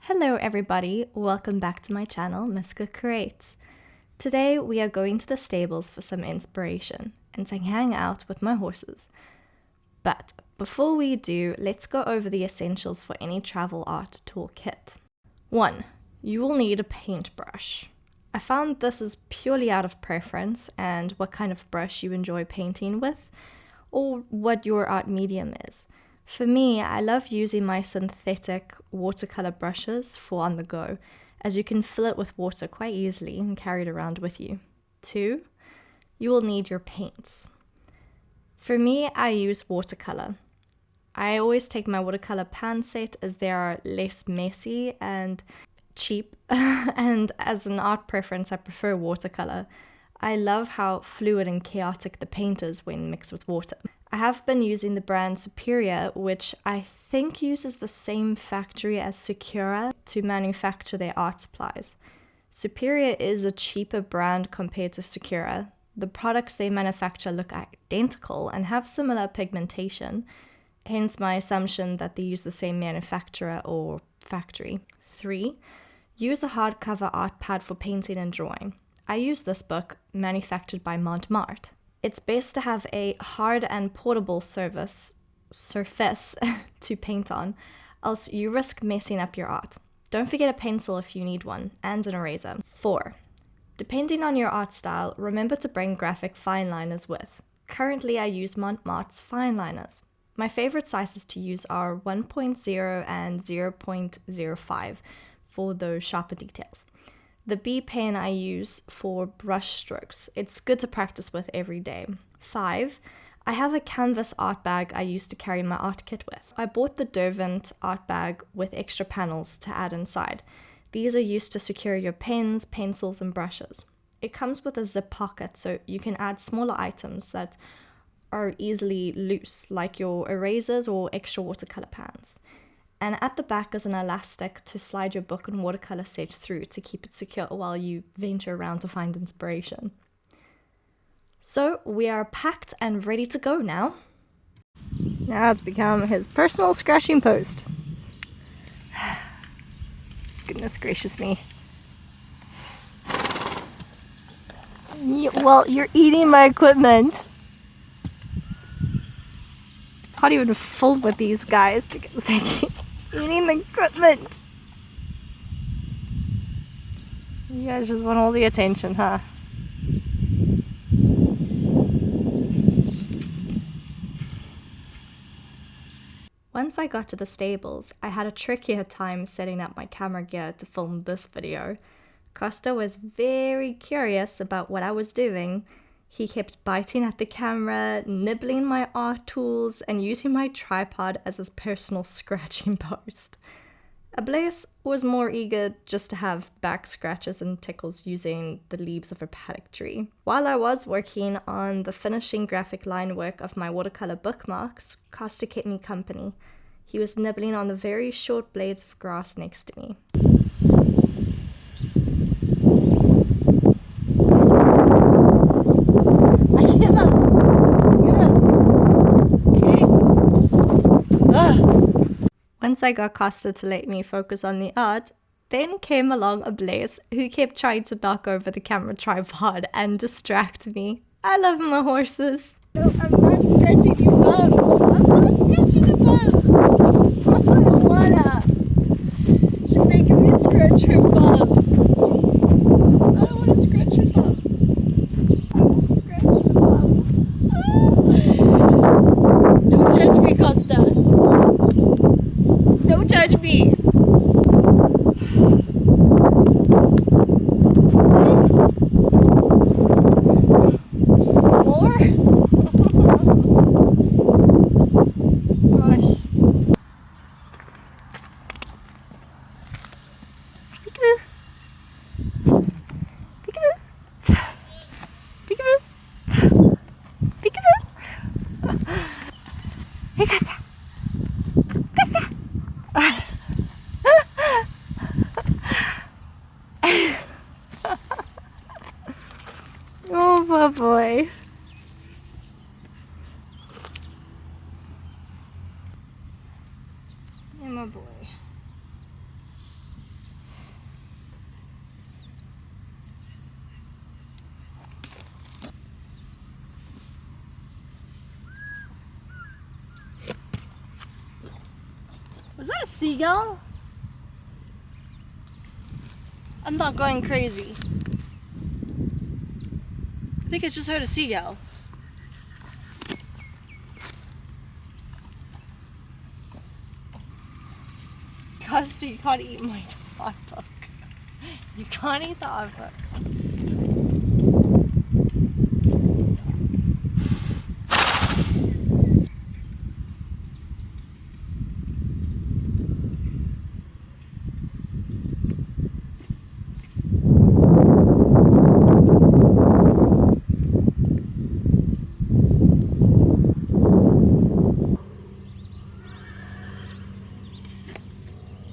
Hello everybody, welcome back to my channel, Miska Creates. Today we are going to the stables for some inspiration and to hang out with my horses. But before we do, let's go over the essentials for any travel art toolkit. 1. You will need a paintbrush. I found this is purely out of preference and what kind of brush you enjoy painting with, or what your art medium is. For me, I love using my synthetic watercolor brushes for on the go, as you can fill it with water quite easily and carry it around with you. 2. You will need your paints. For me, I use watercolor. I always take my watercolor pan set as they are less messy and cheap, and as an art preference, I prefer watercolor. I love how fluid and chaotic the paint is when mixed with water. I have been using the brand Superior, which I think uses the same factory as Sakura to manufacture their art supplies. Superior is a cheaper brand compared to Sakura. The products they manufacture look identical and have similar pigmentation, hence my assumption that they use the same manufacturer or factory. 3. Use a hardcover art pad for painting and drawing. I use this book, manufactured by Montmartre. It's best to have a hard and portable surface to paint on, else you risk messing up your art. Don't forget a pencil if you need one, and an eraser. 4. Depending on your art style, remember to bring graphic fineliners with. Currently, I use Montmartre's fineliners. My favorite sizes to use are 1.0 and 0.05 for those sharper details. The B pen I use for brush strokes. It's good to practice with every day. 5. I have a canvas art bag I used to carry my art kit with. I bought the Derwent art bag with extra panels to add inside. These are used to secure your pens, pencils, and brushes. It comes with a zip pocket so you can add smaller items that are easily loose, like your erasers or extra watercolor pans. And at the back is an elastic to slide your book and watercolor set through to keep it secure while you venture around to find inspiration. So we are packed and ready to go now. Now it's become his personal scratching post. Goodness gracious me. Well, you're eating my equipment. Can't even fool with these guys because they keep eating the equipment. You guys just want all the attention, huh? Once I got to the stables, I had a trickier time setting up my camera gear to film this video. Costa was very curious about what I was doing. He kept biting at the camera, nibbling my art tools, and using my tripod as his personal scratching post. Ablaze was more eager just to have back scratches and tickles using the leaves of a paddock tree. While I was working on the finishing graphic line work of my watercolor bookmarks, Costa kept me company. He was nibbling on the very short blades of grass next to me. Once I got Costa to let me focus on the art, then came along Ablaze, who kept trying to knock over the camera tripod and distract me. I love my horses. No, I'm not scratching your bum. I'm not scratching the bum. I don't wanna. You're making me scratch your bum. I don't wanna scratch your bum. I won't scratch the bum. Don't judge me, Costa. Don't judge me! More? Gosh. Peekaboo! Peekaboo! Peekaboo! Peekaboo! Hey, Costa! Costa! Oh, my boy. Yeah, my boy. seagull? I'm not going crazy. I think I just heard a seagull. Costa, you can't eat my art book. You can't eat the art book.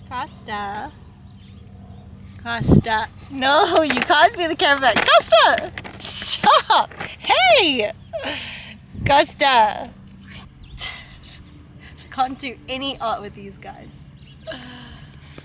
Costa. Costa. No, you can't be the cameraman. Costa! Stop! Hey! Costa! I can't do any art with these guys.